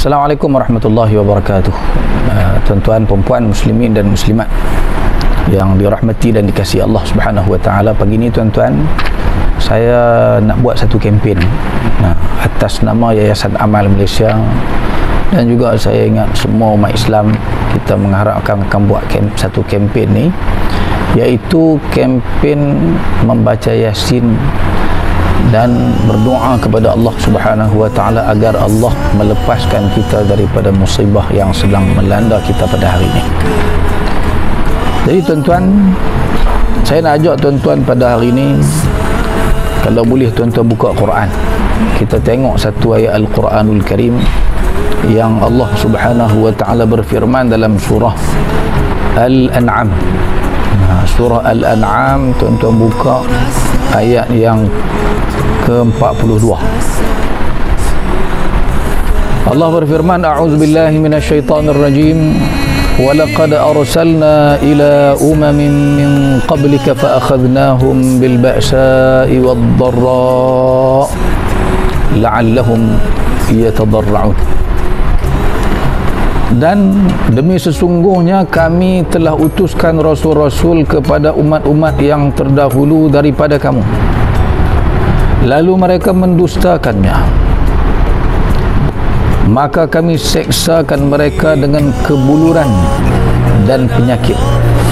Assalamualaikum warahmatullahi wabarakatuh. Tuan-tuan, perempuan, muslimin dan muslimat yang dirahmati dan dikasihi Allah Subhanahu wa taala, pagi ini tuan-tuan, saya nak buat satu kempen atas nama Yayasan Amal Malaysia, dan juga saya ingat semua umat Islam kita mengharapkan akan buat satu kempen ni, iaitu kempen membaca Yasin dan berdoa kepada Allah Subhanahu wa taala agar Allah melepaskan kita daripada musibah yang sedang melanda kita pada hari ini. Jadi tuan-tuan, saya nak ajak tuan-tuan pada hari ini, kalau boleh tuan-tuan buka Quran, kita tengok satu ayat Al-Quranul Karim yang Allah Subhanahu wa taala berfirman dalam surah Al-An'am. Surah Al-An'am, tuan-tuan buka ayat yang ke-42. Allah berfirman, a'udzubillahi minasyaitonir rajim, wa laqad arsalna ila umamin min qablika fa akhadnahum bil ba'sa'i wad dharra la'allahum yatadarra'un. Dan demi sesungguhnya kami telah utuskan rasul-rasul kepada umat-umat yang terdahulu daripada kamu, lalu mereka mendustakannya, maka kami seksakan mereka dengan kebuluran dan penyakit.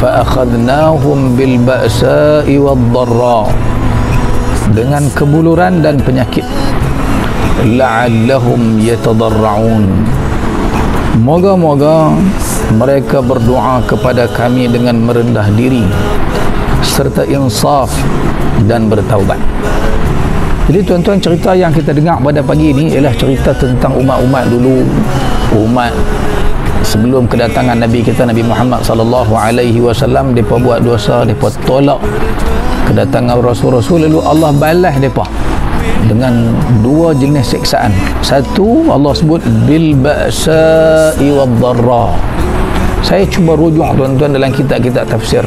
Fa akhadnahum bil ba'sa'i wad dharra, dengan kebuluran dan penyakit, la'allahum yatadarra'un, moga-moga mereka berdoa kepada kami dengan merendah diri serta insaf dan bertaubat. Jadi tuan-tuan, cerita yang kita dengar pada pagi ini ialah cerita tentang umat-umat dulu, umat sebelum kedatangan Nabi kita Nabi Muhammad sallallahu alaihi wasallam. Depa buat dosa, depa tolak kedatangan rasul-rasul, lalu Allah balas depa dengan dua jenis siksaan. Satu, Allah sebut bil ba'sa'i wad dharra. Saya cuba rujuk tuan-tuan dalam kitab-kitab tafsir,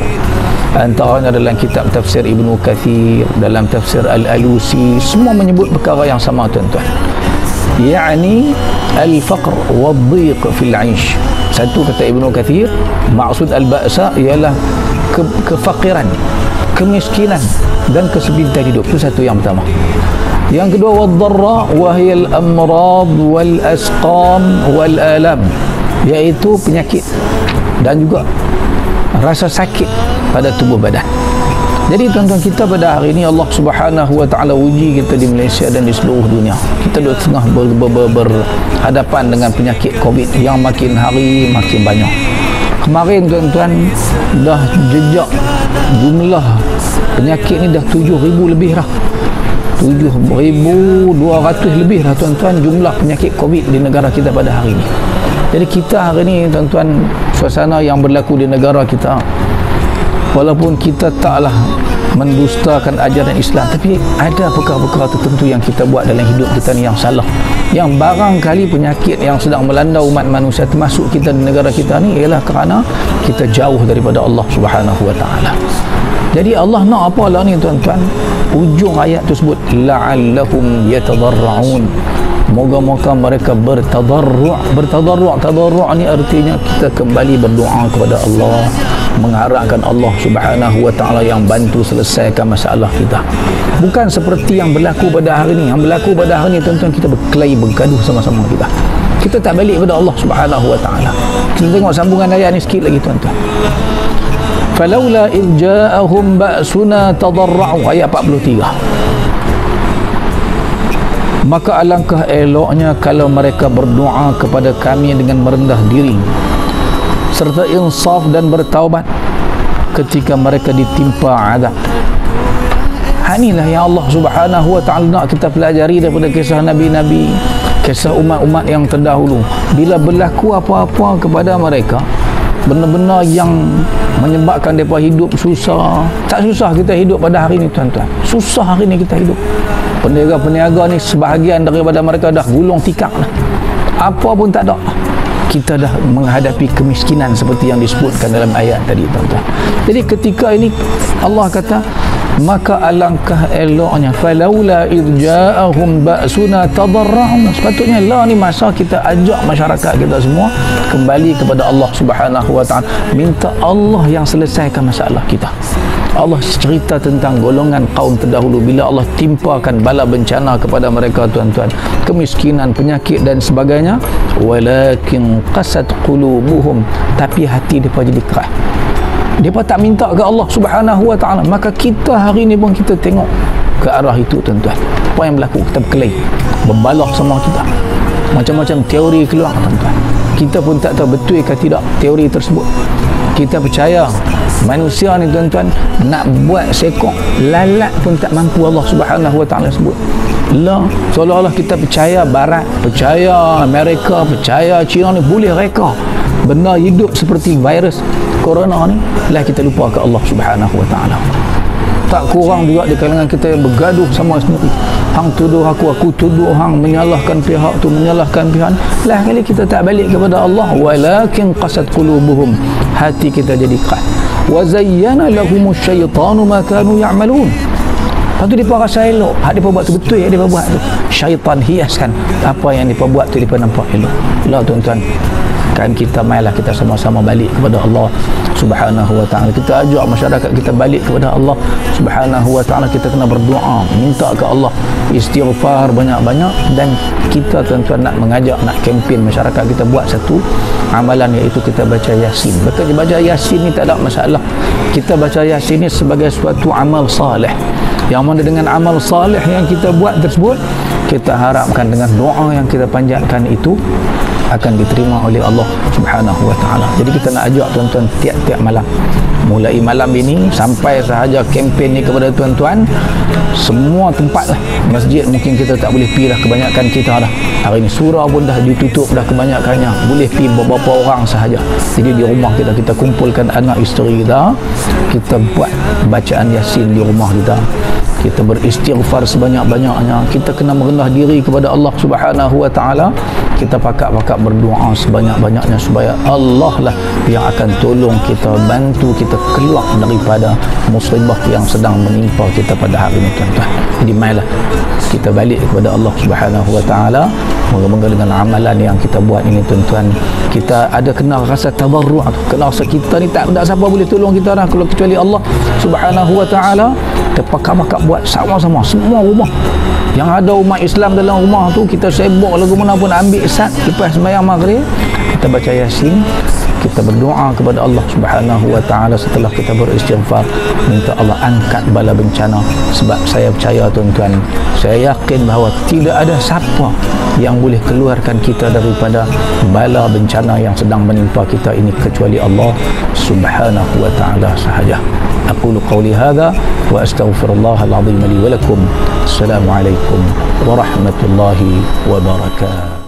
antaranya dalam kitab tafsir Ibnu Kathir, dalam tafsir Al-Alusi, semua menyebut perkara yang sama tuan-tuan, yakni al-faqr wad-dhiq fil 'aish. Satu, kata Ibnu Kathir, maksud al-ba'sa ialah kefakiran, kemiskinan dan kesempitan hidup. Itu satu yang pertama. Yang kedua, wad-dharra wa hiya al-amrad wal asqam wal alam, iaitu penyakit dan juga rasa sakit pada tubuh badan. Jadi tuan-tuan, kita pada hari ini Allah Subhanahu wa taala uji kita di Malaysia dan di seluruh dunia. Kita tengah berhadapan dengan penyakit Covid yang makin hari makin banyak. Kemarin tuan-tuan dah jejak jumlah penyakit ni dah 7,000 lebih dah. 7,200 lebih dah tuan-tuan jumlah penyakit Covid di negara kita pada hari ini. Jadi kita hari ini tuan-tuan, suasana yang berlaku di negara kita, walaupun kita taklah mendustakan ajaran Islam, tapi ada perkara-perkara tertentu yang kita buat dalam hidup kita ni yang salah, yang barangkali penyakit yang sedang melanda umat manusia termasuk kita di negara kita ni ialah kerana kita jauh daripada Allah Subhanahu wa taala. Jadi Allah nak apa lah ni tuan-tuan? Ujung ayat tersebut, la'allahum yatadarra'un, moga-moga mereka bertadarru'. Tadarru' ni artinya kita kembali berdoa kepada Allah, mengharapkan Allah Subhanahu wa taala yang bantu selesaikan masalah kita. Bukan seperti yang berlaku pada hari ni. Yang berlaku pada hari ni tuan-tuan, kita berkelahi, bergaduh sama-sama kita. Kita tak balik kepada Allah Subhanahu wa taala. Kita tengok sambungan ayat ni sikit lagi tuan-tuan. Falaula idh ja'ahum ba'suna tadarra'u, ayat 43. Maka alangkah eloknya kalau mereka berdoa kepada kami dengan merendah diri serta insaf dan bertaubat ketika mereka ditimpa azab. Inilah yang Allah Subhanahu wa taala nak kita pelajari daripada kisah nabi-nabi, kisah umat-umat yang terdahulu. Bila berlaku apa-apa kepada mereka, benar-benar yang menyebabkan mereka hidup susah. Tak susah kita hidup pada hari ini tuan-tuan, susah hari ini kita hidup. Peniaga-peniaga ni sebahagian daripada mereka dah gulung tikar dah. Apa pun tak ada. Kita dah menghadapi kemiskinan seperti yang disebutkan dalam ayat tadi tuan-tuan. Jadi ketika ini Allah kata maka alangkah eloknya falaula idja'ahum ba'suna tadarra'u. Sepatutnya lah ni masa kita ajak masyarakat kita semua kembali kepada Allah Subhanahu wa taala, minta Allah yang selesaikan masalah kita. Allah cerita tentang golongan kaum terdahulu bila Allah timpakan bala bencana kepada mereka, tuan-tuan, kemiskinan, penyakit dan sebagainya, walakin qasat qulubuhum, tapi hati mereka jadi keras. Mereka tak minta ke Allah Subhanahu wa taala. Maka kita hari ni pun kita tengok ke arah itu, tuan-tuan. Apa yang berlaku? Kita berkelahi, berbalah sama kita, macam-macam teori keluar, tuan-tuan. Kita pun tak tahu betul ke tidak teori tersebut. Kita percaya manusia ni, tuan-tuan, nak buat sekok lalat pun tak mampu Allah Subhanahu wa taala sebut. Lah, seolah-olah kita percaya Barat, percaya Amerika, percaya China ni boleh reka benda hidup seperti virus corona ni. Lah kita lupa ke Allah Subhanahu wa taala. Tak kurang juga di kalangan kita yang bergaduh sama sendiri. Hang tuduh aku tuduh hang, menyalahkan pihak tu, menyalahkan pihak. Lah kali kita tak balik kepada Allah, walakin qasat qulubuhum, hati kita jadi keras. Wa zayyana lahumus syaitanu ma kanu ya'malun. Lepas tu mereka rasa elok, hak mereka buat tu betul yang mereka buat tu. Syaitan hiaskan apa yang mereka buat tu, mereka nampak elok. Lah, tuan-tuan, kan kita mainlah kita sama-sama balik kepada Allah Subhanahu wa taala. Kita ajak masyarakat kita balik kepada Allah Subhanahu wa taala. Kita kena berdoa, minta ke Allah istighfar banyak-banyak, dan kita, tuan-tuan, nak mengajak, nak kempen masyarakat kita buat satu amalan, iaitu kita baca Yasin. Betul, baca Yasin ni tak ada masalah. Kita baca Yasin ni sebagai suatu amal salih, yang mana dengan amal salih yang kita buat tersebut, kita harapkan dengan doa yang kita panjatkan itu akan diterima oleh Allah Subhanahu wa taala. Jadi kita nak ajak, tuan-tuan, tiap-tiap malam, mulai malam ini sampai sahaja kempen ni kepada tuan-tuan, semua tempat lah, masjid mungkin kita tak boleh pergi dah, kebanyakan kita dah hari ni surau pun dah ditutup dah kebanyakannya, boleh pergi beberapa orang sahaja. Jadi di rumah kita kumpulkan anak isteri kita, kita buat bacaan Yasin di rumah kita, kita beristighfar sebanyak-banyaknya, kita kena merendah diri kepada Allah Subhanahu wa taala, kita pakak-pakak berdoa sebanyak-banyaknya supaya Allah lah yang akan tolong kita, bantu kita keluar daripada musibah yang sedang menimpa kita pada hari ini, tuan-tuan. Jadi mainlah kita balik kepada Allah Subhanahu wa taala. Moga-moga dengan amalan yang kita buat ini, tuan-tuan, kita ada kena rasa tadarru', kena rasa kita ni tak ada siapa boleh tolong kita dah kalau kecuali Allah Subhanahu wa taala. Kita pakak-pakak buat sama-sama, semua rumah yang ada umat Islam dalam rumah tu, kita sibuk lagu mana pun, ambil sat lepas sembahyang maghrib, kita baca Yasin, kita berdoa kepada Allah Subhanahu wa taala. Setelah kita beristighfar, minta Allah angkat bala bencana. Sebab saya percaya, tuan-tuan, saya yakin bahawa tidak ada siapa yang boleh keluarkan kita daripada bala bencana yang sedang menimpa kita ini kecuali Allah Subhanahu wa taala sahaja. أقول قولي هذا وأستغفر الله العظيم لي ولكم. السلام عليكم ورحمة الله وبركاته.